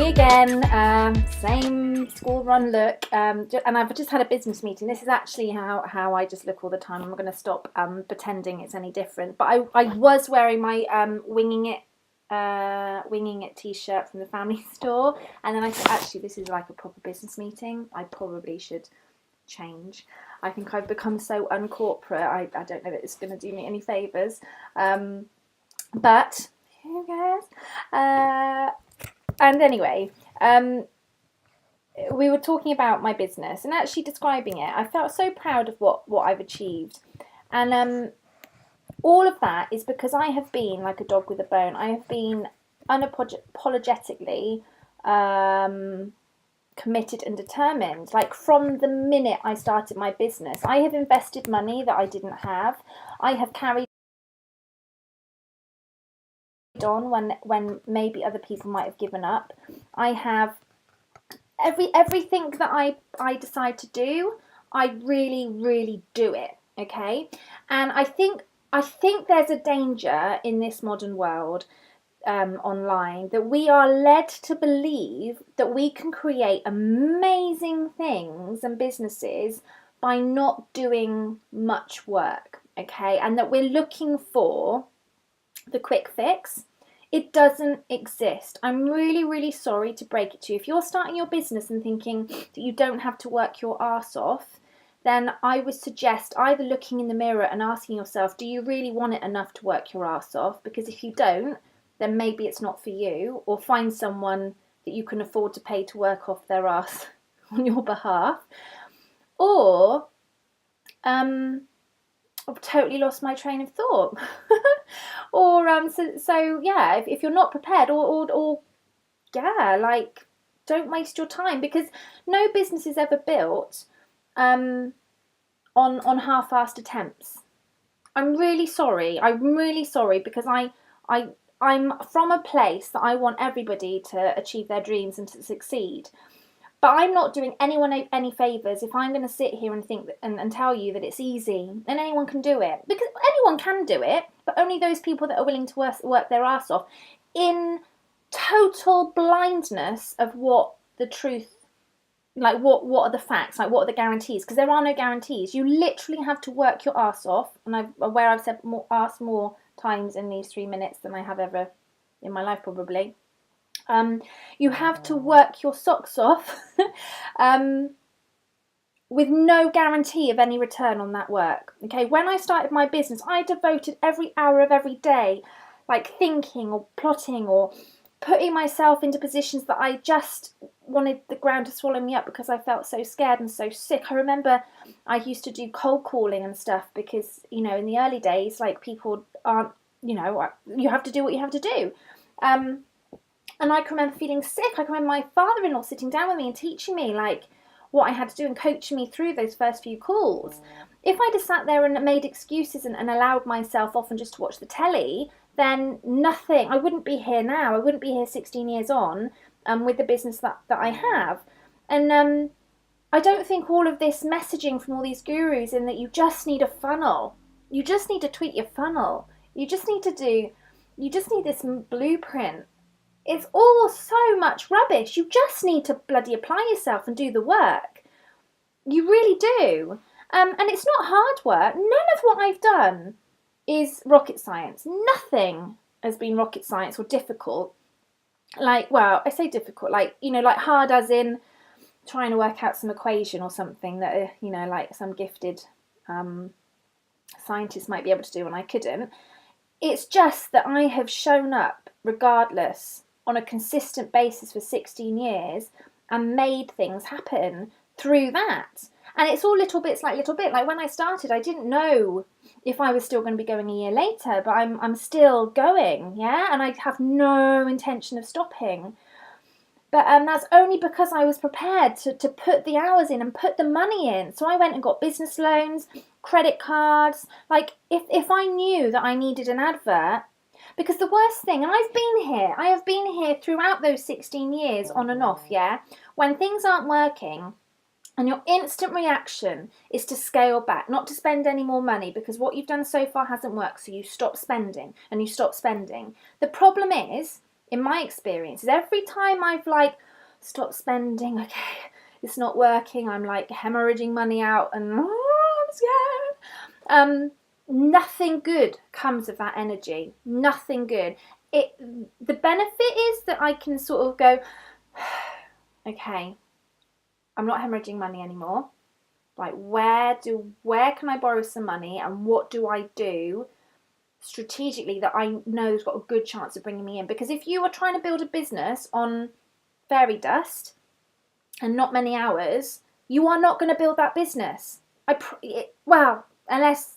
again, same school run look, and I've just had a business meeting. This is actually how I just look all the time. I'm going to stop pretending it's any different. But I was wearing my winging it t-shirt from the family store, and then I thought, actually, this is like a proper business meeting. I probably should change. I think I've become so uncorporate. I don't know that it's going to do me any favours, but who cares? And anyway, we were talking about my business and actually describing it. I felt so proud of what I've achieved. And all of that is because I have been like a dog with a bone. I have been unapologetically committed and determined. Like from the minute I started my business, I have invested money that I didn't have. I have carried on when maybe other people might have given up. I have everything that I decide to do, I really do it. Okay, and I think there's a danger in this modern world online that we are led to believe that we can create amazing things and businesses by not doing much work. Okay, and that we're looking for the quick fix. It doesn't exist. I'm really sorry to break it to you. If you're starting your business and thinking that you don't have to work your arse off, then I would suggest either looking in the mirror and asking yourself, do you really want it enough to work your arse off? Because if you don't, then maybe it's not for you, or find someone that you can afford to pay to work off their arse on your behalf. Or, I've totally lost my train of thought. Or so yeah, if you're not prepared, or yeah, like, don't waste your time, because no business is ever built on half-assed attempts. I'm really sorry, because I'm from a place that I want everybody to achieve their dreams and to succeed. But I'm not doing anyone any favours if I'm going to sit here and think and tell you that it's easy and anyone can do it. Because anyone can do it, but only those people that are willing to work their arse off in total blindness of what the truth, like what are the facts, like what are the guarantees, because there are no guarantees. You literally have to work your arse off, and I've said arse more times in these 3 minutes than I have ever in my life probably. You have to work your socks off with no guarantee of any return on that work. Okay, when I started my business, I devoted every hour of every day, like thinking or plotting or putting myself into positions that I just wanted the ground to swallow me up because I felt so scared and so sick. I remember I used to do cold calling and stuff because, you know, in the early days, like, people aren't, you know, you have to do what you have to do. And I can remember feeling sick. I can remember my father-in-law sitting down with me and teaching me, like, what I had to do and coaching me through those first few calls. If I just sat there and made excuses and allowed myself often just to watch the telly, then nothing, I wouldn't be here now. I wouldn't be here 16 years on with the business that I have. And I don't think all of this messaging from all these gurus in that you just need a funnel. You just need to tweak your funnel. You just need this blueprint. It's all so much rubbish. You just need to bloody apply yourself and do the work. You really do. And it's not hard work. None of what I've done is rocket science. Nothing has been rocket science or difficult. Like, well, I say difficult, like, you know, like hard as in trying to work out some equation or something that, you know, like some gifted scientist might be able to do and I couldn't. It's just that I have shown up regardless on a consistent basis for 16 years and made things happen through that. And it's all little bit. Like when I started, I didn't know if I was still going to be going a year later, but I'm still going, yeah? And I have no intention of stopping. But that's only because I was prepared to put the hours in and put the money in. So I went and got business loans, credit cards. Like, if I knew that I needed an advert, because the worst thing, and I have been here throughout those 16 years on and off, yeah? When things aren't working and your instant reaction is to scale back, not to spend any more money because what you've done so far hasn't worked, so you stop spending and you stop spending. The problem is in my experience, is every time I've like stopped spending, okay, it's not working, I'm like hemorrhaging money out and I'm scared. Nothing good comes of that energy. Nothing good. The benefit is that I can sort of go, okay, I'm not hemorrhaging money anymore. Like, where can I borrow some money, and what do I do strategically that I know has got a good chance of bringing me in? Because if you are trying to build a business on fairy dust and not many hours, you are not going to build that business. Well, unless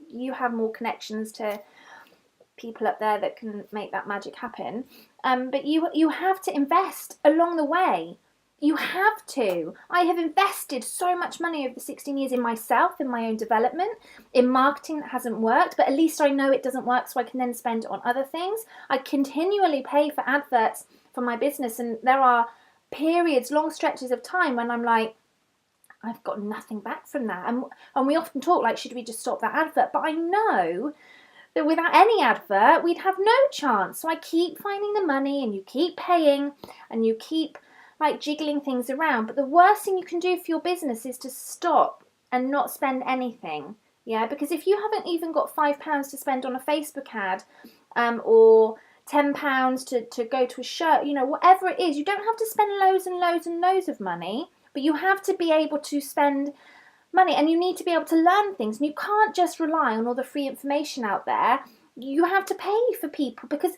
you have more connections to people up there that can make that magic happen. But you have to invest along the way. You have to. I have invested so much money over the 16 years in myself, in my own development, in marketing that hasn't worked, but at least I know it doesn't work, so I can then spend it on other things. I continually pay for adverts for my business, and there are periods, long stretches of time when I'm like, I've got nothing back from that. And we often talk like, should we just stop that advert? But I know that without any advert, we'd have no chance. So I keep finding the money, and you keep paying, and you keep like jiggling things around. But the worst thing you can do for your business is to stop and not spend anything. Yeah, because if you haven't even got £5 to spend on a Facebook ad, or £10 to go to a show, you know, whatever it is, you don't have to spend loads and loads and loads of money, but you have to be able to spend money, and you need to be able to learn things, and you can't just rely on all the free information out there. You have to pay for people, because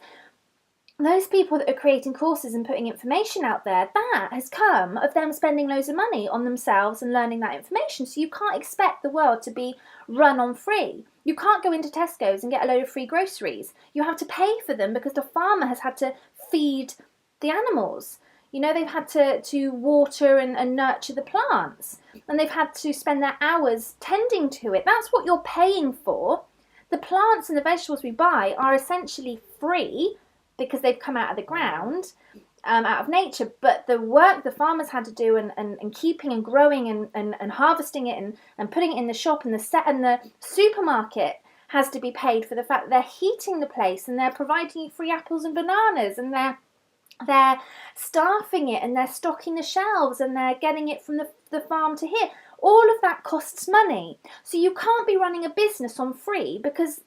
those people that are creating courses and putting information out there, that has come of them spending loads of money on themselves and learning that information. So you can't expect the world to be run on free. You can't go into Tesco's and get a load of free groceries. You have to pay for them, because the farmer has had to feed the animals. You know, they've had to water and nurture the plants, and they've had to spend their hours tending to it. That's what you're paying for. The plants and the vegetables we buy are essentially free, because they've come out of the ground, out of nature. But the work the farmers had to do, and keeping and growing and harvesting it and putting it in the shop, and the supermarket has to be paid for the fact that they're heating the place, and they're providing you free apples and bananas, and they're staffing it, and they're stocking the shelves, and they're getting it from the farm to here. All of that costs money. So you can't be running a business on free, because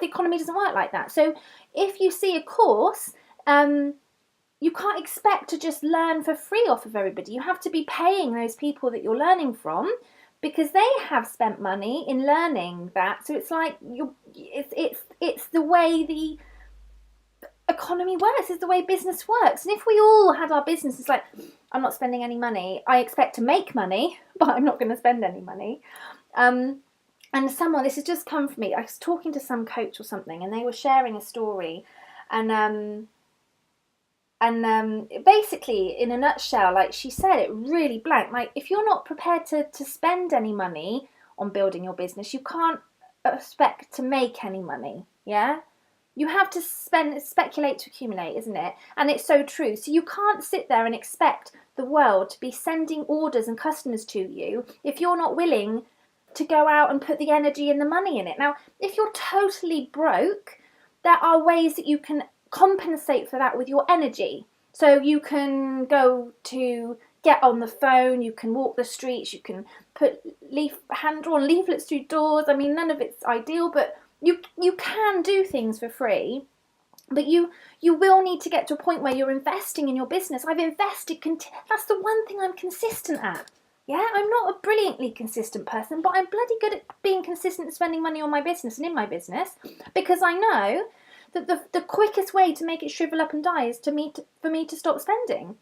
the economy doesn't work like that. So if you see a course, you can't expect to just learn for free off of everybody. You have to be paying those people that you're learning from, because they have spent money in learning that. So it's like it's the way the economy works, is the way business works. And if we all had our business, it's like, I'm not spending any money. I expect to make money, but I'm not going to spend any money. And someone, this has just come from me, I was talking to some coach or something, and they were sharing a story, and basically, in a nutshell, like she said it really blank, like, if you're not prepared to spend any money on building your business, you can't expect to make any money. Yeah, you have to speculate to accumulate, isn't it? And it's so true. So you can't sit there and expect the world to be sending orders and customers to you if you're not willing to go out and put the energy and the money in it. Now, if you're totally broke, there are ways that you can compensate for that with your energy. So you can go to get on the phone, you can walk the streets, you can put hand-drawn leaflets through doors. I mean, none of it's ideal, but you can do things for free. But you will need to get to a point where you're investing in your business. I've invested, that's the one thing I'm consistent at. Yeah, I'm not a brilliantly consistent person, but I'm bloody good at being consistent and spending money on my business and in my business, because I know that the quickest way to make it shrivel up and die is for me to stop spending.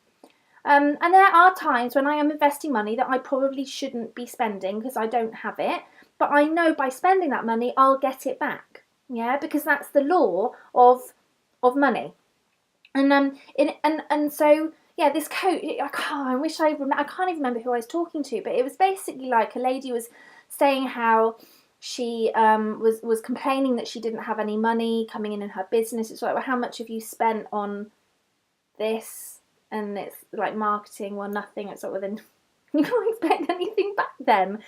And there are times when I am investing money that I probably shouldn't be spending because I don't have it, but I know by spending that money I'll get it back. Yeah, because that's the law of money. And so. Yeah, this coach, I can't even remember who I was talking to, but it was basically like a lady was saying how she was complaining that she didn't have any money coming in her business. It's like, well, how much have you spent on this? And it's like marketing, well, nothing. It's like, well, then you can't expect anything back, them. And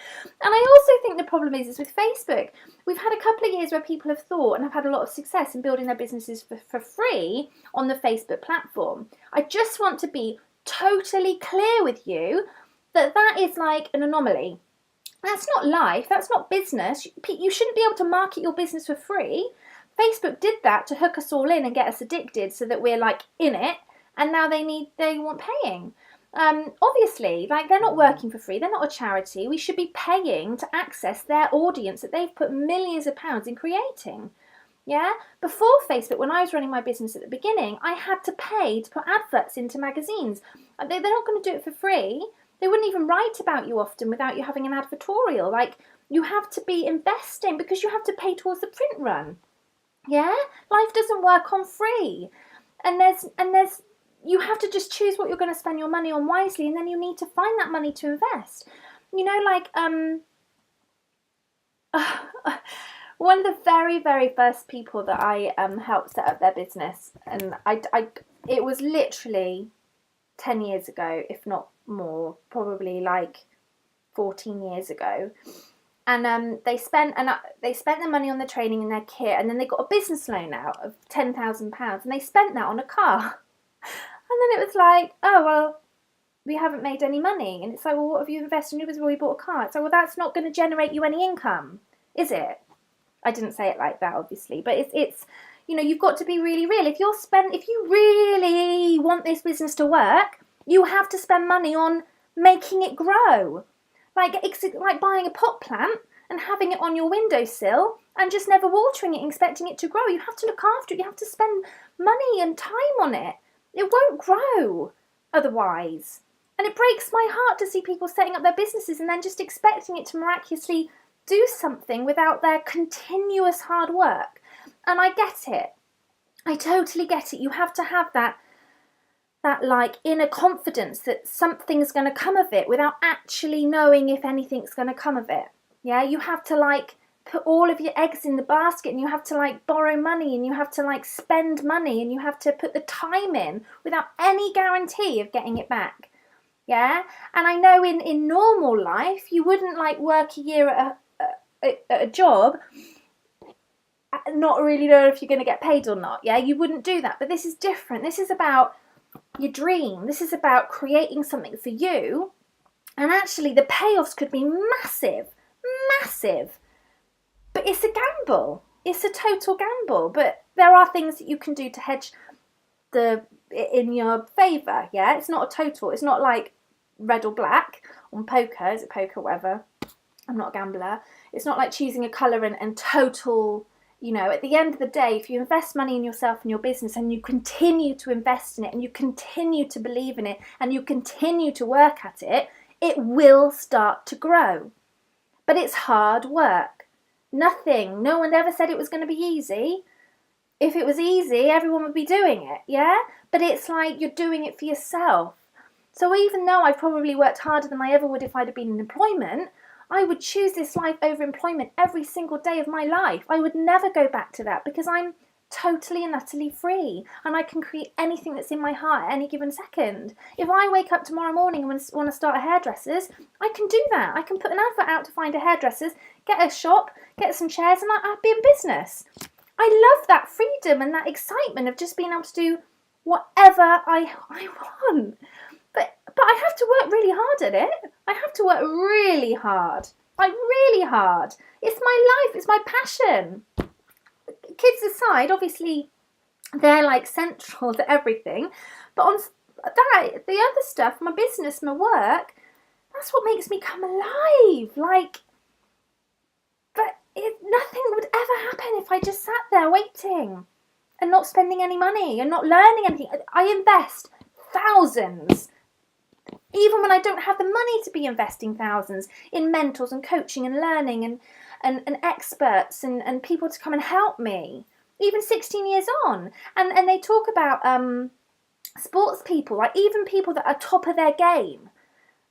I also think the problem is with Facebook. We've had a couple of years where people have thought and have had a lot of success in building their businesses for free on the Facebook platform. I just want to be totally clear with you that that is like an anomaly. That's not life. That's not business. You shouldn't be able to market your business for free. Facebook did that to hook us all in and get us addicted so that we're like in it, and now they want paying. Obviously, like, they're not working for free. They're not a charity. We should be paying to access their audience that they've put millions of pounds in creating. Yeah? Before Facebook, when I was running my business at the beginning, I had to pay to put adverts into magazines. They're not going to do it for free. They wouldn't even write about you often without you having an advertorial. Like, you have to be investing because you have to pay towards the print run. Yeah? Life doesn't work on free. And there's you have to just choose what you're going to spend your money on wisely, and then you need to find that money to invest. You know, like, one of the very, very first people that I helped set up their business, and it was literally 10 years ago, if not more, probably like 14 years ago. And they spent the money on the training and their kit, and then they got a business loan out of £10,000, and they spent that on a car. And then it was like, oh, well, we haven't made any money. And it's like, well, what have you invested in? It was, well, we bought a car. It's like, well, that's not going to generate you any income, is it? I didn't say it like that, obviously, but it's you know, you've got to be really real. If you really want this business to work, you have to spend money on making it grow. Like, it's like buying a pot plant and having it on your windowsill and just never watering it and expecting it to grow. You have to look after it. You have to spend money and time on it. It won't grow otherwise. And it breaks my heart to see people setting up their businesses and then just expecting it to miraculously do something without their continuous hard work. And I get it. I totally get it. You have to have that like inner confidence that something's going to come of it without actually knowing if anything's going to come of it. Yeah, you have to like put all of your eggs in the basket, and you have to like borrow money, and you have to like spend money, and you have to put the time in without any guarantee of getting it back. Yeah, and I know in normal life you wouldn't like work a year at a job, not really know if you're going to get paid or not. Yeah, you wouldn't do that. But this is different. This is about your dream. This is about creating something for you, and actually the payoffs could be massive. But it's a gamble. It's a total gamble. But there are things that you can do to hedge in your favour. Yeah, it's not a total. It's not like red or black on poker. Is it poker? Whatever. I'm not a gambler. It's not like choosing a colour and total. You know, at the end of the day, if you invest money in yourself and your business, and you continue to invest in it, and you continue to believe in it, and you continue to work at it, it will start to grow. But it's hard work. No one ever said it was going to be easy. If it was easy, everyone would be doing it, yeah? But it's like you're doing it for yourself. So even though I've probably worked harder than I ever would if I'd have been in employment, I would choose this life over employment every single day of my life. I would never go back to that because I'm totally and utterly free, and I can create anything that's in my heart at any given second. If I wake up tomorrow morning and want to start a hairdresser's, I can do that. I can put an advert out to find a hairdresser's, get a shop, get some chairs, and I'll be in business. I love that freedom and that excitement of just being able to do whatever I want. But I have to work really hard at it. I have to work really hard. Like, really hard. It's my life. It's my passion. Kids aside, obviously, they're like central to everything. But on that, the other stuff, my business, my work, that's what makes me come alive. Like, but nothing would ever happen if I just sat there waiting and not spending any money and not learning anything. I invest thousands. Even when I don't have the money to be investing thousands in mentors and coaching and learning and experts and people to come and help me, even 16 years on. And they talk about sports people, like even people that are top of their game,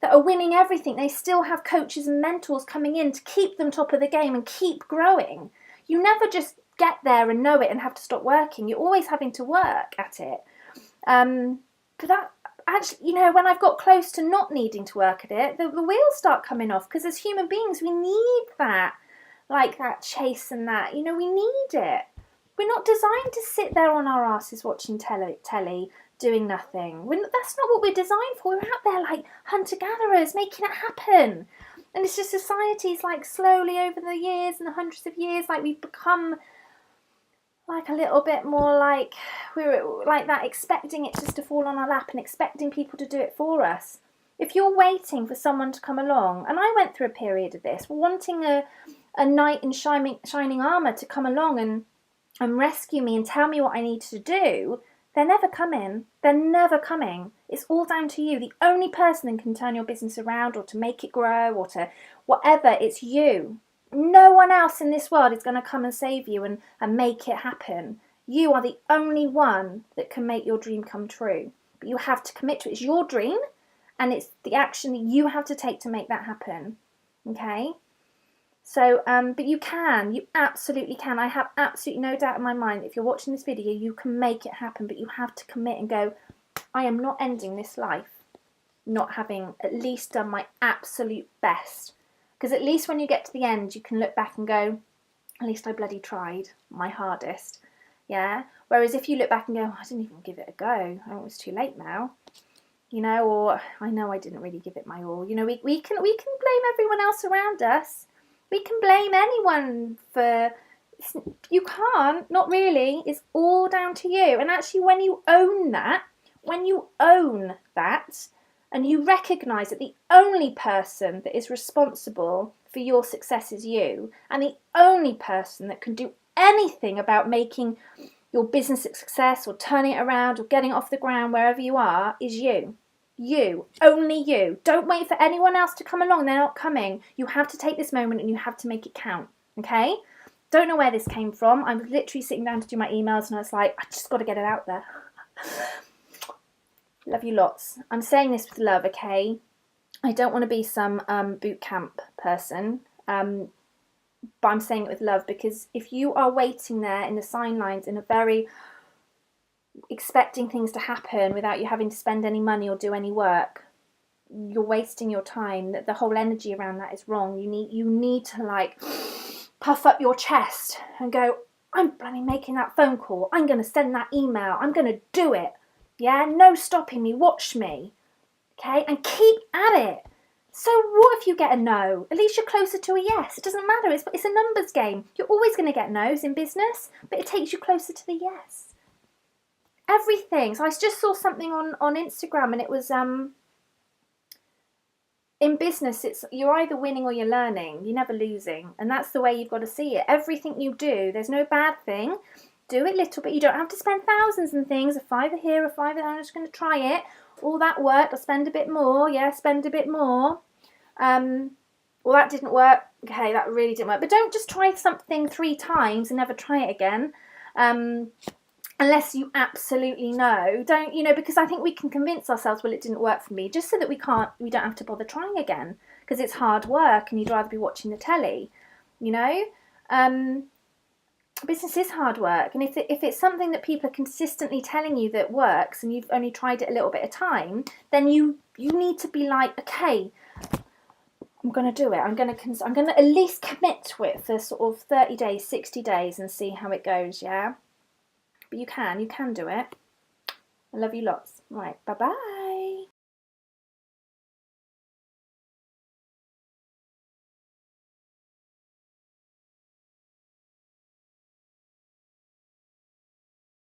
that are winning everything, they still have coaches and mentors coming in to keep them top of the game and keep growing. You never just get there and know it and have to stop working. You're always having to work at it. But actually, when I've got close to not needing to work at it, the wheels start coming off, because as human beings, we need that, like that chase and that, we need it. We're not designed to sit there on our asses watching telly doing nothing. That's not what we're designed for. We're out there like hunter-gatherers, making it happen. And it's just society's like slowly over the years and the hundreds of years, like we've become like a little bit more like we're like that, expecting it just to fall on our lap and expecting people to do it for us. If you're waiting for someone to come along, and I went through a period of this, wanting a knight in shining armour to come along and rescue me and tell me what I need to do, they're never coming. They're never coming. It's all down to you. The only person that can turn your business around or to make it grow or to whatever, it's you. No one else in this world is going to come and save you and make it happen. You are the only one that can make your dream come true. But you have to commit to it. It's your dream, and it's the action that you have to take to make that happen. Okay? So, but you absolutely can. I have absolutely no doubt in my mind that if you're watching this video, you can make it happen, but you have to commit and go, I am not ending this life not having at least done my absolute best. Because at least when you get to the end, you can look back and go, at least I bloody tried my hardest. Yeah? Whereas if you look back and go, I didn't even give it a go. Oh, it was too late now. Or I know I didn't really give it my all. We can blame everyone else around us. We can blame anyone for... You can't, not really. It's all down to you. And actually, when you own that, and you recognise that the only person that is responsible for your success is you, and the only person that can do anything about making your business a success or turning it around or getting it off the ground wherever you are is you. You. Only you. Don't wait for anyone else to come along. They're not coming. You have to take this moment and you have to make it count. Okay? Don't know where this came from. I was literally sitting down to do my emails and I was like, I just got to get it out there. Love you lots. I'm saying this with love, okay? I don't want to be some boot camp person, but I'm saying it with love, because if you are waiting there in the sign lines in a very expecting things to happen without you having to spend any money or do any work, you're wasting your time. The whole energy around that is wrong. You need to like puff up your chest and go, I'm bloody making that phone call. I'm going to send that email. I'm going to do it. Yeah, no stopping me. Watch me. Okay, and keep at it. So what if you get a no? At least you're closer to a yes. It doesn't matter. It's a numbers game. You're always going to get no's in business, but it takes you closer to the yes. Everything. So I just saw something on Instagram, and it was in business, you're either winning or you're learning. You're never losing, and that's the way you've got to see it. Everything you do, there's no bad thing. Do it little bit. You don't have to spend thousands and things. A $5 here, a $5 there. I'm just going to try it. All that work, I'll spend a bit more. Yeah, spend a bit more. Well, that didn't work. Okay, that really didn't work. But don't just try something 3 times and never try it again. Unless you absolutely know. Don't, because I think we can convince ourselves, well, it didn't work for me, just so that we don't have to bother trying again, because it's hard work and you'd rather be watching the telly, Business is hard work, and if it's something that people are consistently telling you that works and you've only tried it a little bit at a time, then you need to be like, okay, I'm going to do it. I'm going to at least commit to it for sort of 30 days, 60 days and see how it goes, yeah? But you can do it. I love you lots. Right, bye-bye.